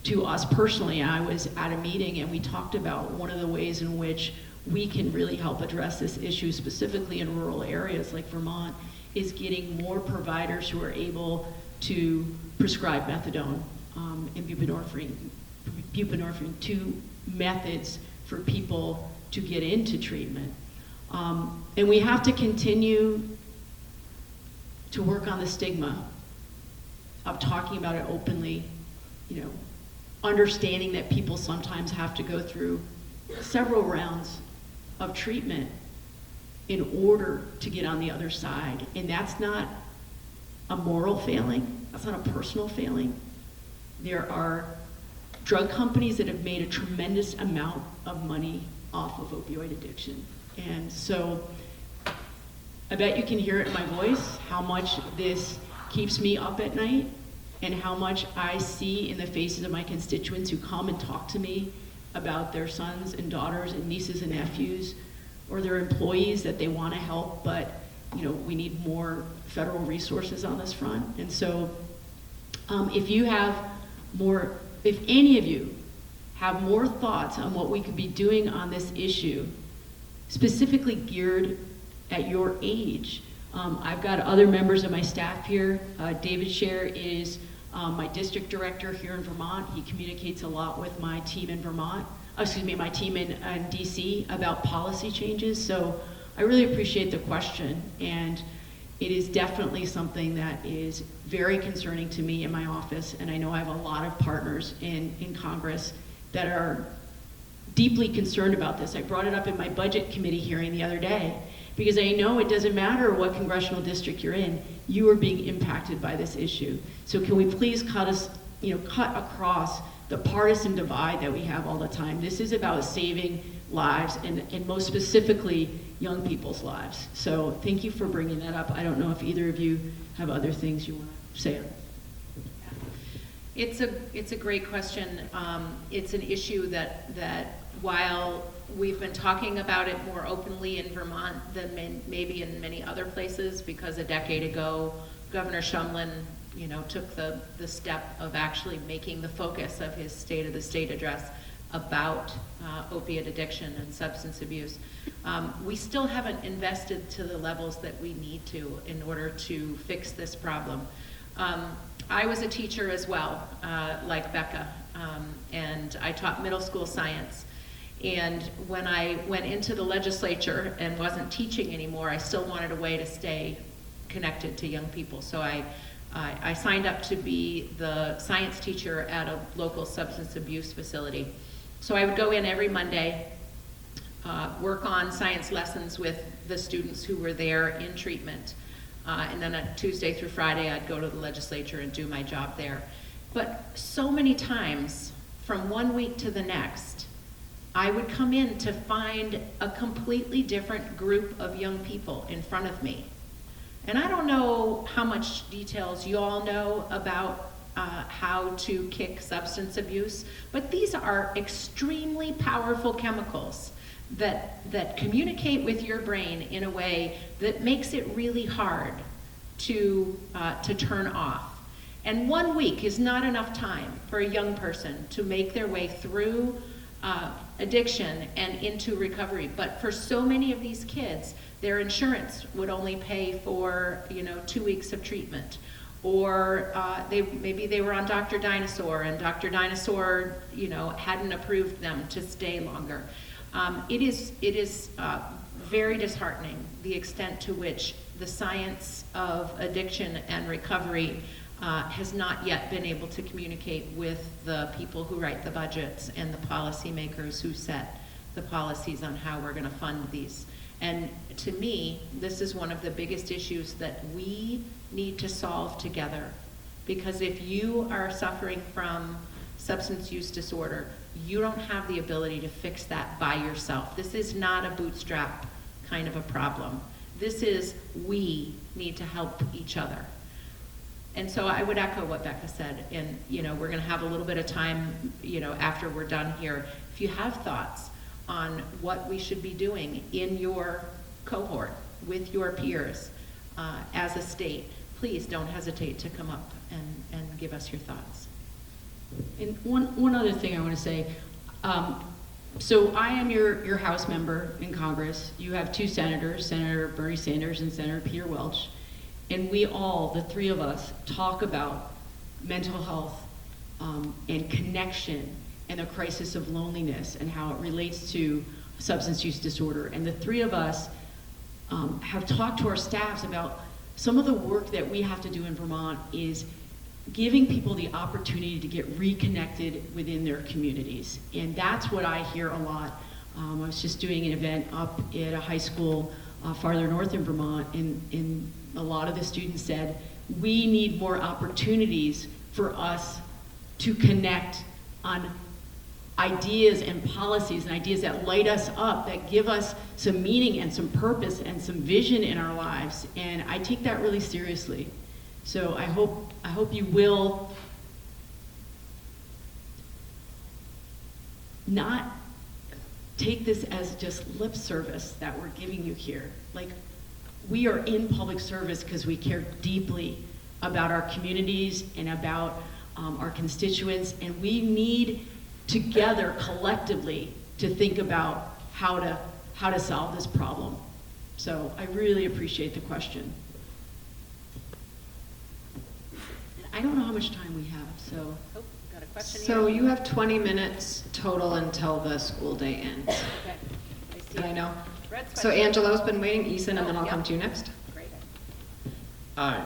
to us personally. I was at a meeting and we talked about one of the ways in which we can really help address this issue, specifically in rural areas like Vermont, is getting more providers who are able to prescribe methadone and buprenorphine, 2 methods for people to get into treatment. And we have to continue to work on the stigma of talking about it openly, understanding that people sometimes have to go through several rounds of treatment in order to get on the other side. And that's not a moral failing, that's not a personal failing. There are drug companies that have made a tremendous amount of money off of opioid addiction. And so I bet you can hear it in my voice how much this keeps me up at night, and how much I see in the faces of my constituents who come and talk to me about their sons and daughters and nieces and nephews, or their employees that they want to help, but we need more federal resources on this front. And so if any of you have more thoughts on what we could be doing on this issue, specifically geared at your age. I've got other members of my staff here. David Scher is my district director here in Vermont. He communicates a lot with my team in Vermont, my team in DC about policy changes. So I really appreciate the question, and it is definitely something that is very concerning to me in my office, and I know I have a lot of partners in Congress that are deeply concerned about this. I brought it up in my budget committee hearing the other day, because I know it doesn't matter what congressional district you're in, you are being impacted by this issue. So can we please cut across the partisan divide that we have all the time? This is about saving lives, and most specifically, young people's lives. So thank you for bringing that up. I don't know if either of you have other things you want to say. It's a great question. It's an issue that while we've been talking about it more openly in Vermont than maybe in many other places, because a decade ago, Governor Shumlin, took the step of actually making the focus of his State of the State address about opiate addiction and substance abuse. We still haven't invested to the levels that we need to in order to fix this problem. I was a teacher as well, like Becca, and I taught middle school science. And when I went into the legislature and wasn't teaching anymore, I still wanted a way to stay connected to young people. So I signed up to be the science teacher at a local substance abuse facility. So I would go in every Monday, work on science lessons with the students who were there in treatment. And then on Tuesday through Friday, I'd go to the legislature and do my job there. But so many times, from one week to the next, I would come in to find a completely different group of young people in front of me. And I don't know how much details you all know about how to kick substance abuse, but these are extremely powerful chemicals that communicate with your brain in a way that makes it really hard to turn off. And 1 week is not enough time for a young person to make their way through addiction and into recovery. But for so many of these kids, their insurance would only pay for 2 weeks of treatment. Or maybe they were on Dr. Dinosaur, and Dr. Dinosaur hadn't approved them to stay longer. It is very disheartening, the extent to which the science of addiction and recovery has not yet been able to communicate with the people who write the budgets and the policymakers who set the policies on how we're going to fund these. And to me, this is one of the biggest issues that we need to solve together. Because if you are suffering from substance use disorder, you don't have the ability to fix that by yourself. This is not a bootstrap kind of a problem. This is, we need to help each other. And so I would echo what Becca said, and we're going to have a little bit of time, after we're done here. If you have thoughts on what we should be doing in your cohort with your peers as a state, please don't hesitate to come up and give us your thoughts. And one other thing I want to say. So I am your House member in Congress. You have two senators, Senator Bernie Sanders and Senator Peter Welch. And we all, the three of us, talk about mental health and connection and the crisis of loneliness and how it relates to substance use disorder. And the three of us have talked to our staffs about some of the work that we have to do in Vermont is giving people the opportunity to get reconnected within their communities. And that's what I hear a lot. I was just doing an event up at a high school farther north in Vermont, and a lot of the students said, we need more opportunities for us to connect on ideas and policies and ideas that light us up, that give us some meaning and some purpose and some vision in our lives. And I take that really seriously. So I hope you will not take this as just lip service that we're giving you here. Like, we are in public service because we care deeply about our communities and about our constituents, and we need together collectively to think about how how to solve this problem. So I really appreciate the question. And I don't know how much time we have, so. Oh, got a question here? So you have 20 minutes total until the school day ends. Okay, I see. Did I know? Red's So question. Angelo's been waiting, Eason, and then Oh, I'll yep. come to you next. Great. Hi.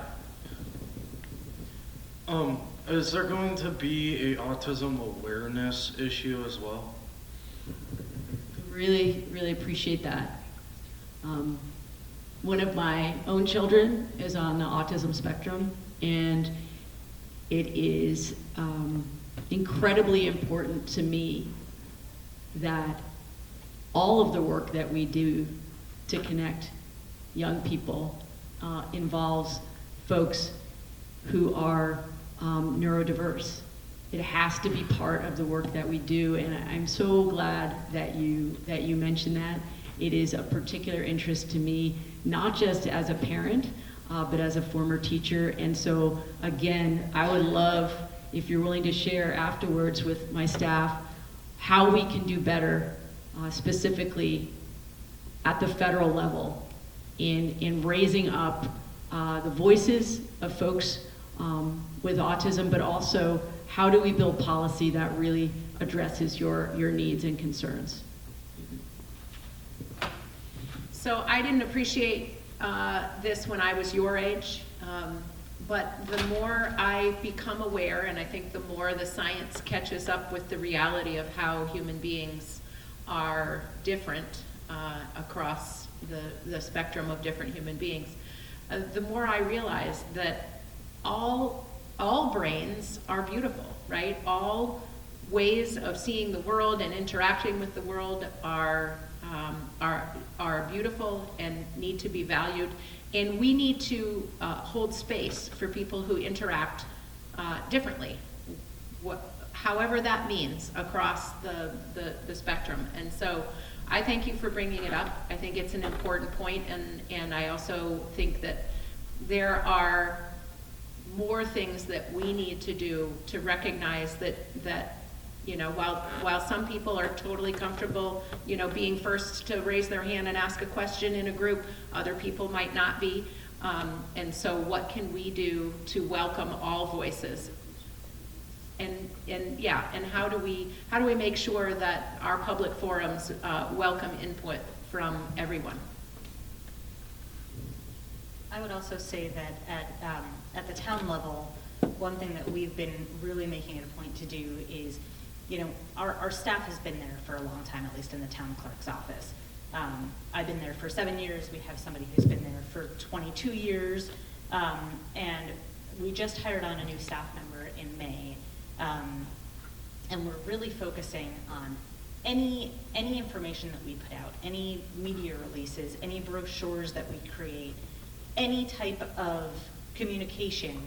Is there going to be a autism awareness issue as well? Really, really appreciate that. One of my own children is on the autism spectrum, and it is incredibly important to me that all of the work that we do to connect young people involves folks who are neurodiverse. It has to be part of the work that we do, and I'm so glad that you mentioned that. It is a particular interest to me, not just as a parent, but as a former teacher. And so, again, I would love if you're willing to share afterwards with my staff how we can do better, specifically at the federal level, in raising up the voices of folks with autism, but also how do we build policy that really addresses your needs and concerns. So I didn't appreciate this when I was your age, but the more I become aware, and I think the more the science catches up with the reality of how human beings are different across the spectrum of different human beings, the more I realize that all brains are beautiful, right? All ways of seeing the world and interacting with the world are beautiful and need to be valued. And we need to hold space for people who interact differently, however that means across the spectrum. And so I thank you for bringing it up. I think it's an important point, and I also think that there are more things that we need to do to recognize that you know, while some people are totally comfortable, you know, being first to raise their hand and ask a question in a group, other people might not be. And so what can we do to welcome all voices? And how do we make sure that our public forums welcome input from everyone? I would also say that at the town level, one thing that we've been really making it a point to do is, you know, our staff has been there for a long time, at least in the town clerk's office. I've been there for 7 years. We have somebody who's been there for 22 years. And we just hired on a new staff member in May. And we're really focusing on any information that we put out, any media releases, any brochures that we create, any type of communication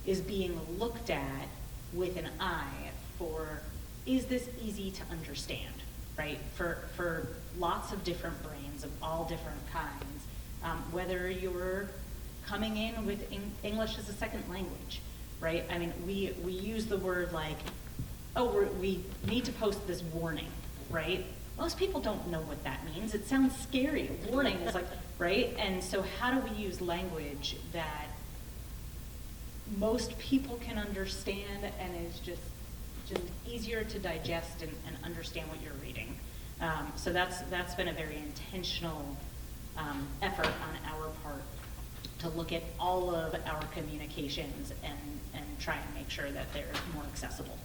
is being looked at with an eye for, is this easy to understand, right? For lots of different brains of all different kinds, whether you're coming in with English as a second language, right? I mean, we use the word like, oh, we need to post this warning, right? Most people don't know what that means. It sounds scary. A warning is like, right? And so how do we use language that most people can understand and is just easier to digest and understand what you're reading? So that's been a very intentional effort on our part to look at all of our communications and try and make sure that they're more accessible.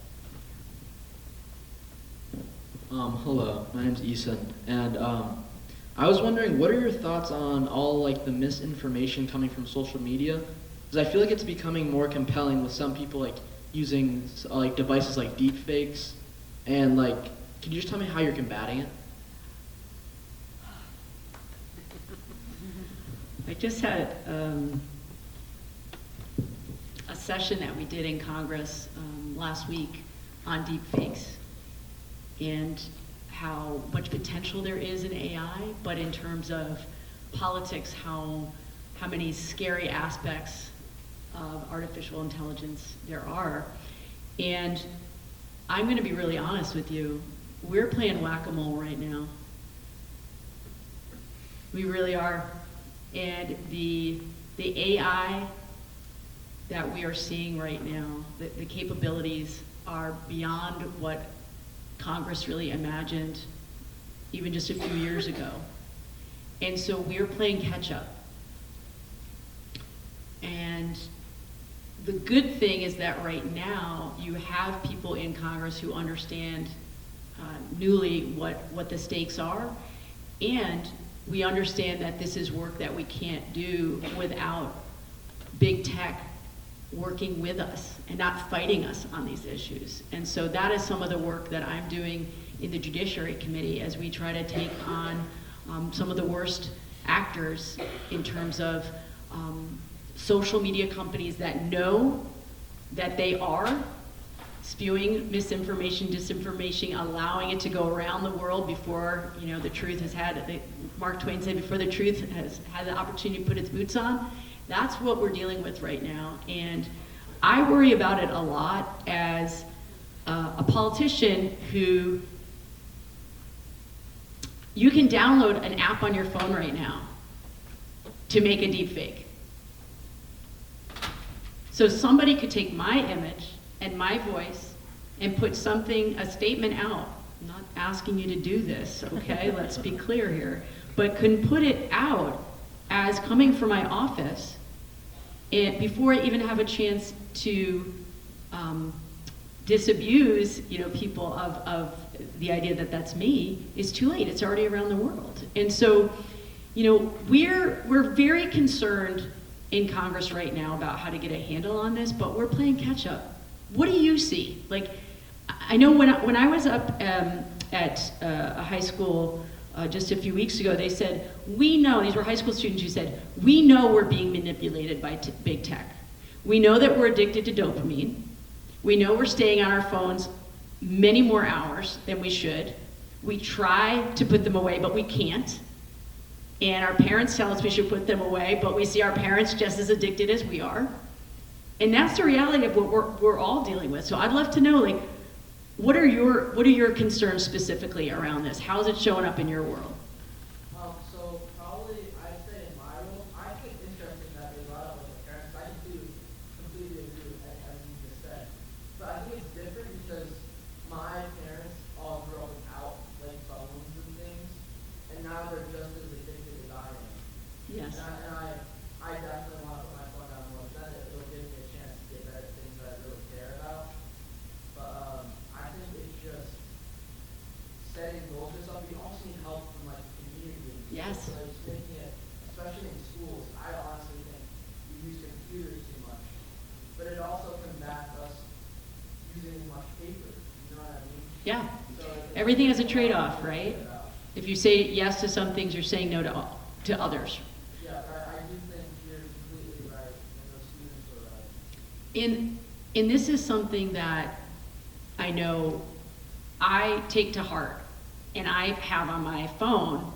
Hello, my name's Eason, and I was wondering, what are your thoughts on all like the misinformation coming from social media? Because I feel like it's becoming more compelling with some people like using like devices like deep fakes, and like, could you just tell me how you're combating it? I just had a session that we did in Congress last week on deep fakes and how much potential there is in AI, but in terms of politics, how many scary aspects of artificial intelligence there are. And I'm gonna be really honest with you, we're playing whack-a-mole right now. We really are. And the AI that we are seeing right now, the capabilities are beyond what Congress really imagined even just a few years ago. And so we're playing catch up. And the good thing is that right now you have people in Congress who understand newly what the stakes are, and we understand that this is work that we can't do without big tech working with us and not fighting us on these issues. And so that is some of the work that I'm doing in the Judiciary Committee as we try to take on some of the worst actors in terms of social media companies that know that they are spewing misinformation, disinformation, allowing it to go around the world before, you know, the truth has had, Mark Twain said, before the truth has had the opportunity to put its boots on. That's what we're dealing with right now. And I worry about it a lot as a politician who, you can download an app on your phone right now to make a deep fake. So somebody could take my image and my voice and put something, a statement out. I'm not asking you to do this, okay? Let's be clear here. But can put it out as coming from my office, and before I even have a chance to disabuse, you know, people of the idea that that's me, it's too late. It's already around the world. And so, you know, we're very concerned in Congress right now about how to get a handle on this, but we're playing catch up. What do you see? Like, I know when I was up at a high school just a few weeks ago, they said, we know, these were high school students who said, we know we're being manipulated by big tech. We know that we're addicted to dopamine. We know we're staying on our phones many more hours than we should. We try to put them away, but we can't. And our parents tell us we should put them away, but we see our parents just as addicted as we are. And that's the reality of what we're all dealing with. So I'd love to know, like, what are your concerns specifically around this? How is it showing up in your world? So probably I'd say in my role, I think it's interesting that they brought up with the parents. I do completely agree with everything you just said. But I think it's different because my parents all grew up without like phones and things, and now they're just as addicted as I am. Yes. And I definitely want to put my phone down more than it. It'll give me a chance to get better at things that I really care about. But I think it's just setting goals and stuff. We also need help from like the community. Yes. So it's making it, especially in schools, I honestly think we use computers too much. But it also combats us using too much paper. You know what I mean? Yeah. So Everything has a trade-off, right? If you say yes to some things, you're saying no to others. Yeah, I do think you're completely right, and those students are right. And this is something that I know I take to heart, and I have on my phone,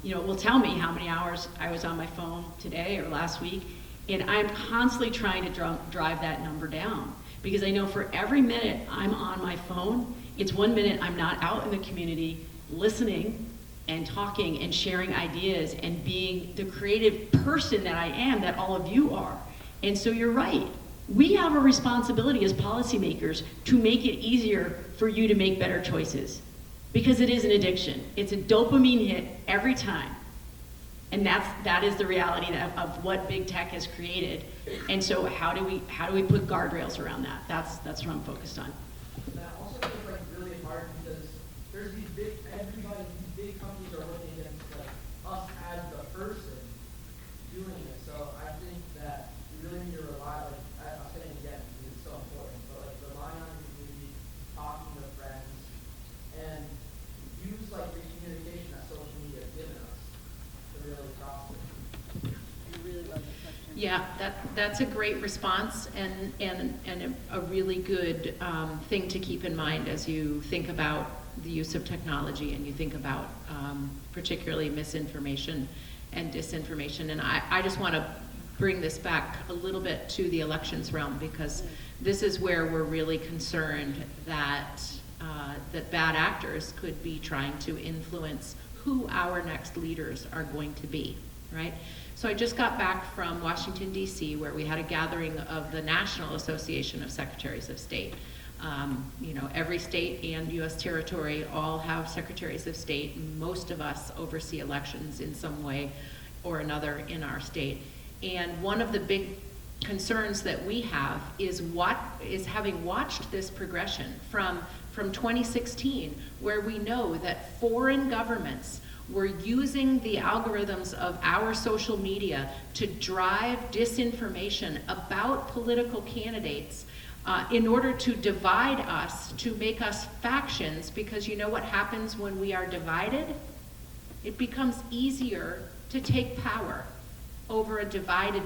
you know, it will tell me how many hours I was on my phone today or last week, and I'm constantly trying to drive that number down, because I know for every minute I'm on my phone, it's 1 minute I'm not out in the community listening and talking and sharing ideas and being the creative person that I am, that all of you are. And so you're right. We have a responsibility as policymakers to make it easier for you to make better choices, because it is an addiction. It's a dopamine hit every time. And that is the reality of what big tech has created. And so how do we put guardrails around that? That's what I'm focused on. And I also think it's like really hard because there's these big companies are working against like us as the person doing it. So I think that you really need to rely, like I'm saying again, because it's so important, but like rely on your community, talking to friends, and use like the communication that social media has given us to really prosper. I really love the question. Yeah, that's a great response and a really good thing to keep in mind as you think about the use of technology and you think about particularly misinformation and disinformation. And I just want to bring this back a little bit to the elections realm, because this is where we're really concerned that that bad actors could be trying to influence who our next leaders are going to be, right? So I just got back from Washington, D.C., where we had a gathering of the National Association of Secretaries of State. You know, every state and U.S. territory all have secretaries of state. Most of us oversee elections in some way or another in our state. And one of the big concerns that we have is having watched this progression from 2016, where we know that foreign governments were using the algorithms of our social media to drive disinformation about political candidates in order to divide us, to make us factions, because you know what happens when we are divided? It becomes easier to take power over a divided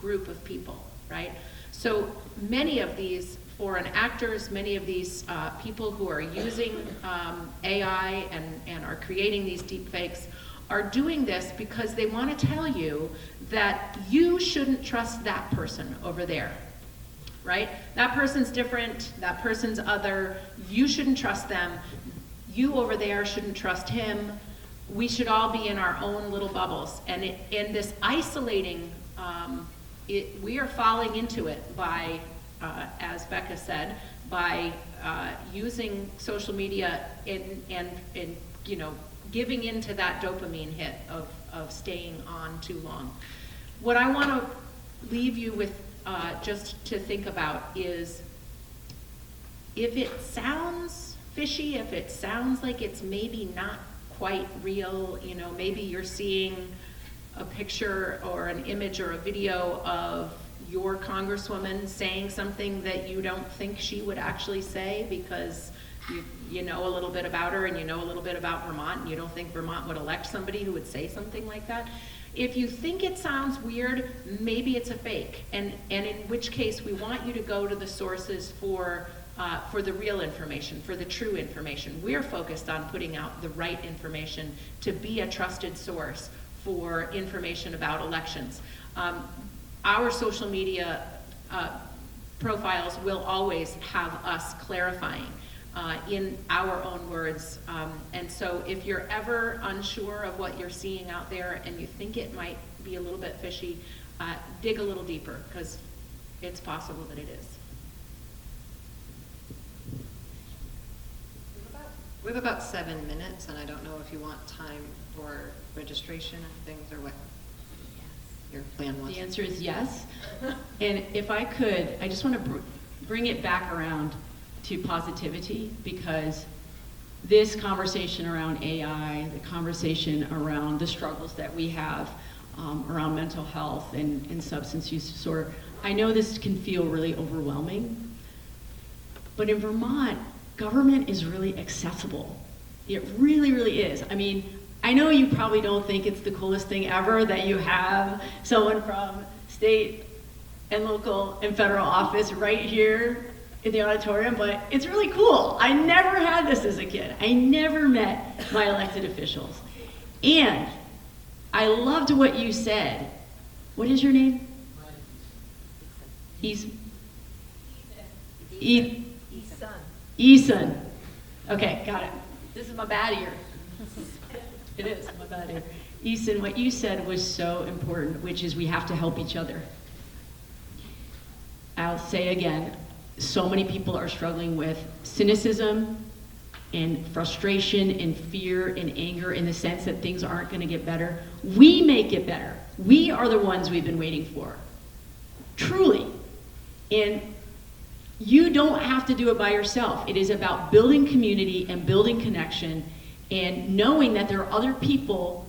group of people, right? So many of these foreign actors, many of these people who are using AI and are creating these deep fakes are doing this because they want to tell you that you shouldn't trust that person over there, right? That person's different, that person's other, you shouldn't trust them, you over there shouldn't trust him, we should all be in our own little bubbles. And in this isolating, we are falling into it by, as Becca said, by using social media and you know, giving into that dopamine hit of staying on too long. What I want to leave you with just to think about is, if it sounds fishy, if it sounds like it's maybe not quite real, you know, maybe you're seeing a picture or an image or a video of your congresswoman saying something that you don't think she would actually say because you know a little bit about her and you know a little bit about Vermont and you don't think Vermont would elect somebody who would say something like that. If you think it sounds weird, maybe it's a fake, and in which case we want you to go to the sources for the real information, for the true information. We're focused on putting out the right information to be a trusted source for information about elections. Our social media profiles will always have us clarifying in our own words. And so if you're ever unsure of what you're seeing out there and you think it might be a little bit fishy, dig a little deeper, because it's possible that it is. We have about 7 minutes, and I don't know if you want time for registration and things, or what your plan was. The answer is yes. And if I could, I just want to bring it back around to positivity, because this conversation around AI, the conversation around the struggles that we have around mental health and substance use disorder, I know this can feel really overwhelming, but in Vermont, government is really accessible. It really, really is. I mean, I know you probably don't think it's the coolest thing ever that you have someone from state and local and federal office right here in the auditorium, but it's really cool. I never had this as a kid. I never met my elected officials. And I loved what you said. What is your name? Eason. Okay, got it. This is my bad ear. It is my bad ear. Eason, what you said was so important, which is we have to help each other. I'll say again, so many people are struggling with cynicism and frustration and fear and anger in the sense that things aren't going to get better. We make it better. We are the ones we've been waiting for. Truly. And you don't have to do it by yourself. It is about building community and building connection and knowing that there are other people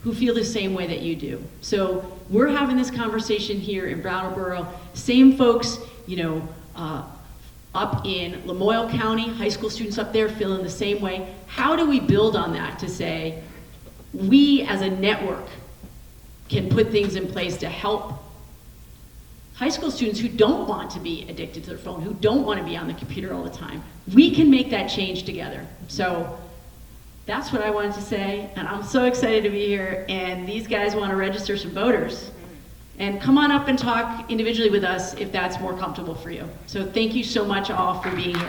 who feel the same way that you do. So we're having this conversation here in Brattleboro. Same folks, you know, up in Lamoille County, high school students up there feeling the same way. How do we build on that to say, we as a network can put things in place to help high school students who don't want to be addicted to their phone, who don't want to be on the computer all the time. We can make that change together. So that's what I wanted to say, and I'm so excited to be here, and these guys want to register some voters. And come on up and talk individually with us if that's more comfortable for you. So thank you so much all for being here.